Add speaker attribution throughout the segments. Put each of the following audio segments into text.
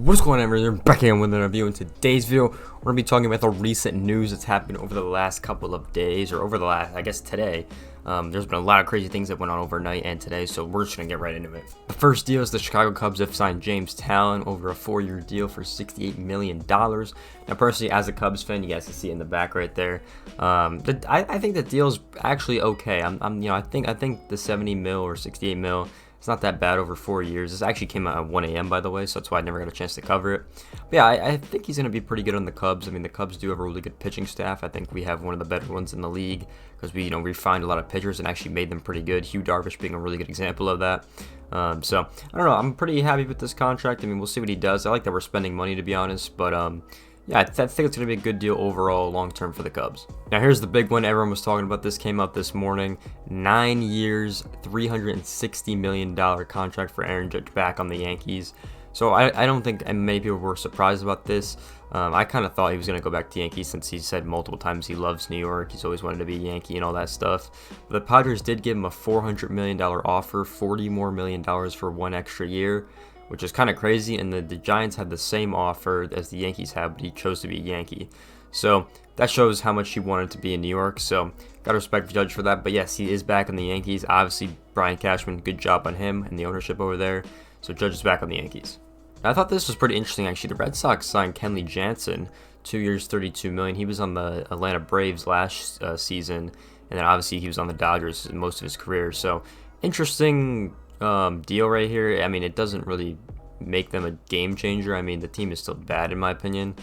Speaker 1: What's going on, everyone? Back again with another review. In today's video, we're going to be talking about the recent news that's happened over the last couple of days, or over the last, I guess today. There's been a lot of crazy things that went on overnight and today, so we're just going to get right into it. The first deal is the Chicago Cubs have signed James Taillon over a 4-year deal for $68 million. Now, personally, as a Cubs fan, you guys can see it in the back right there. I think the deal's actually okay. I think the 70 mil or 68 mil. It's not that bad over 4 years. This actually came out at 1 a.m. by the way, so that's why I never got a chance to cover it. But yeah, I think he's going to be pretty good on the Cubs. I mean, the Cubs do have a really good pitching staff. I think we have one of the better ones in the league because we, refined a lot of pitchers and actually made them pretty good. Hugh Darvish being a really good example of that. So I don't know. I'm pretty happy with this contract. I mean, we'll see what he does. I like that we're spending money, to be honest, but yeah, I think it's going to be a good deal overall long-term for the Cubs. Now, here's the big one. Everyone was talking about this. Came out this morning. 9 years, $360 million contract for Aaron Judge back on the Yankees. So I don't think many people were surprised about this. I kind of thought he was going to go back to Yankees since he said multiple times he loves New York. He's always wanted to be a Yankee and all that stuff. But the Padres did give him a $400 million offer, $40 more million for 1 extra year, which is kind of crazy, and the Giants had the same offer as the Yankees had, but he chose to be a Yankee. So that shows how much he wanted to be in New York, so got to respect Judge for that. But yes, he is back on the Yankees. Obviously, Brian Cashman, good job on him and the ownership over there. So Judge is back on the Yankees. Now, I thought this was pretty interesting, actually. The Red Sox signed Kenley Jansen, 2 years, $32 million. He was on the Atlanta Braves last season, and then obviously he was on the Dodgers most of his career. So interesting deal right here. I mean, it doesn't really make them a game changer. I mean, the team is still bad in my opinion.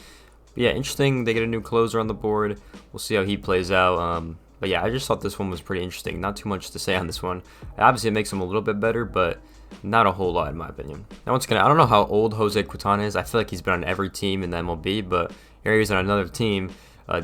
Speaker 1: But yeah, interesting. They get a new closer on the board. We'll see how he plays out. But yeah, I just thought this one was pretty interesting. Not too much to say on this one. Obviously, it makes them a little bit better, but not a whole lot in my opinion. Now, once again, I don't know how old Jose Quintana is. I feel like he's been on every team in the MLB, but here he's on another team.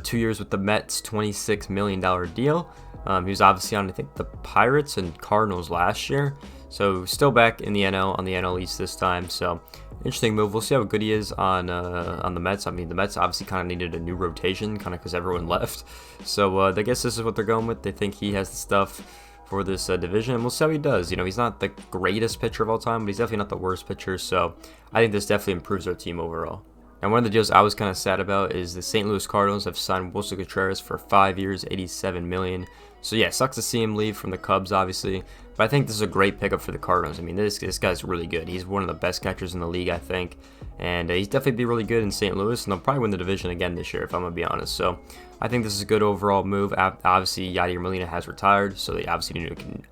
Speaker 1: 2 years with the Mets, $26 million deal. He was obviously on, I think, the Pirates and Cardinals last year. So still back in the NL, on the NL East this time. So interesting move. We'll see how good he is on the Mets. I mean, the Mets obviously kind of needed a new rotation, kind of because everyone left. So I guess this is what they're going with. They think he has the stuff for this division, and we'll see how he does. He's not the greatest pitcher of all time, but he's definitely not the worst pitcher. So I think this definitely improves our team overall. And one of the deals I was kind of sad about is the St. Louis Cardinals have signed Willson Contreras for 5 years, $87 million. So yeah, sucks to see him leave from the Cubs, obviously. But I think this is a great pickup for the Cardinals. I mean, this guy's really good. He's one of the best catchers in the league, I think. And he's definitely be really good in St. Louis. And they'll probably win the division again this year, if I'm going to be honest. So I think this is a good overall move. Obviously, Yadier Molina has retired, so they obviously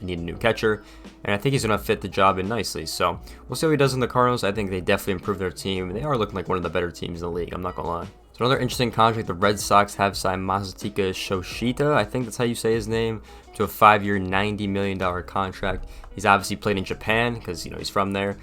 Speaker 1: need a new catcher. And I think he's going to fit the job in nicely. So we'll see what he does in the Cardinals. I think they definitely improved their team. They are looking like one of the better teams in the league. I'm not going to lie. So another interesting contract, the Red Sox have signed Masataka Shoshita, I think that's how you say his name, to a 5-year, $90 million contract. He's obviously played in Japan because, he's from there.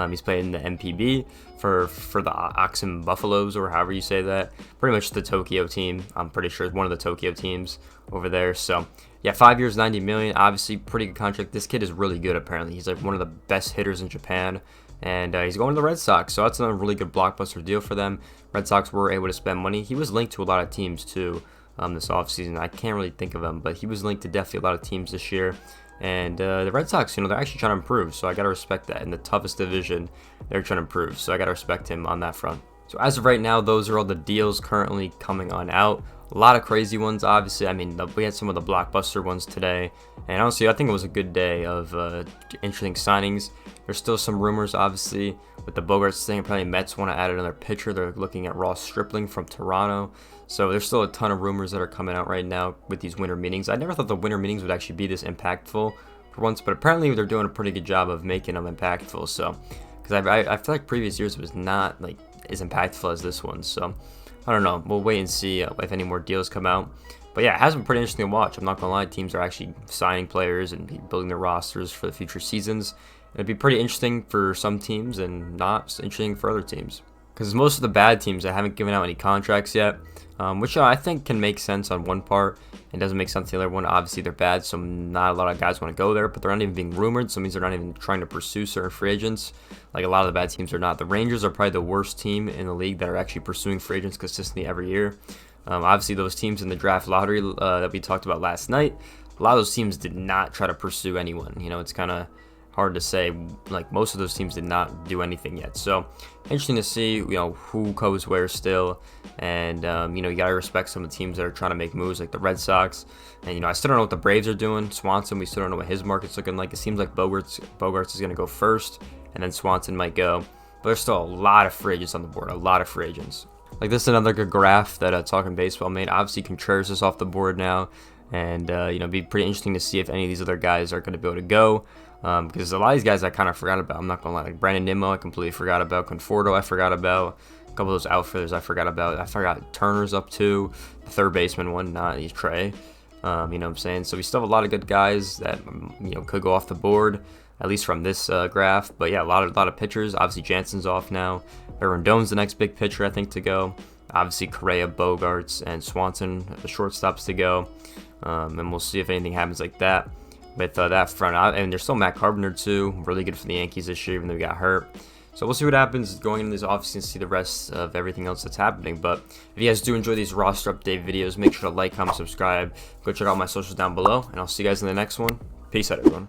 Speaker 1: He's played in the MPB for the Oxen Buffaloes, or however you say that. Pretty much the Tokyo team. I'm pretty sure it's one of the Tokyo teams over there. So yeah, 5 years, $90 million. Obviously, pretty good contract. This kid is really good, apparently. He's like one of the best hitters in Japan. And he's going to the Red Sox, so that's another really good blockbuster deal for them. Red Sox were able to spend money. He was linked to a lot of teams too this offseason. I can't really think of him, but he was linked to definitely a lot of teams this year. And the Red Sox, they're actually trying to improve, so I got to respect that. In the toughest division, they're trying to improve, so I got to respect him on that front. So as of right now, those are all the deals currently coming on out. A lot of crazy ones, obviously. I mean, we had some of the blockbuster ones today. And honestly, I think it was a good day of interesting signings. There's still some rumors, obviously, with the Bogarts thing. Apparently, Mets want to add another pitcher. They're looking at Ross Stripling from Toronto. So there's still a ton of rumors that are coming out right now with these winter meetings. I never thought the winter meetings would actually be this impactful for once, but apparently they're doing a pretty good job of making them impactful. So, because I feel like previous years it was not like as impactful as this one. So I don't know. We'll wait and see if any more deals come out. But yeah, it has been pretty interesting to watch. I'm not going to lie. Teams are actually signing players and building their rosters for the future seasons. It'd be pretty interesting for some teams and not interesting for other teams. Because most of the bad teams that haven't given out any contracts yet, which I think can make sense on one part and doesn't make sense on the other one. Obviously, they're bad, so not a lot of guys want to go there, but they're not even being rumored, so it means they're not even trying to pursue certain free agents. Like a lot of the bad teams are not. The Rangers are probably the worst team in the league that are actually pursuing free agents consistently every year. Obviously, those teams in the draft lottery that we talked about last night, a lot of those teams did not try to pursue anyone. It's kind of hard to say. Like, most of those teams did not do anything yet. So interesting to see, who goes where still. And, you gotta respect some of the teams that are trying to make moves, like the Red Sox. And, I still don't know what the Braves are doing. Swanson, we still don't know what his market's looking like. It seems like Bogarts is gonna go first, and then Swanson might go. But there's still a lot of free agents on the board, a lot of free agents. Like, this is another good graph that Talking Baseball made. Obviously, Contreras is off the board now. And, it'd be pretty interesting to see if any of these other guys are going to be able to go. Because a lot of these guys I kind of forgot about. I'm not going to lie. Like, Brandon Nimmo, I completely forgot about. Conforto, I forgot about. A couple of those outfielders I forgot about. I forgot Turner's up too. The third baseman one, he's Trey. You know what I'm saying? So we still have a lot of good guys that, could go off the board, at least from this graph. But, yeah, a lot of pitchers. Obviously, Jansen's off now. Rendon's the next big pitcher, I think, to go. Obviously, Correa, Bogarts, and Swanson, the shortstops to go. And we'll see if anything happens like that with that front out. And there's still Matt Carpenter too, really good for the Yankees this year, even though he got hurt. So we'll see what happens going into this offseason and see the rest of everything else that's happening. But if you guys do enjoy these roster update videos, make sure to like, comment, subscribe. Go check out my socials down below, and I'll see you guys in the next one. Peace out, everyone.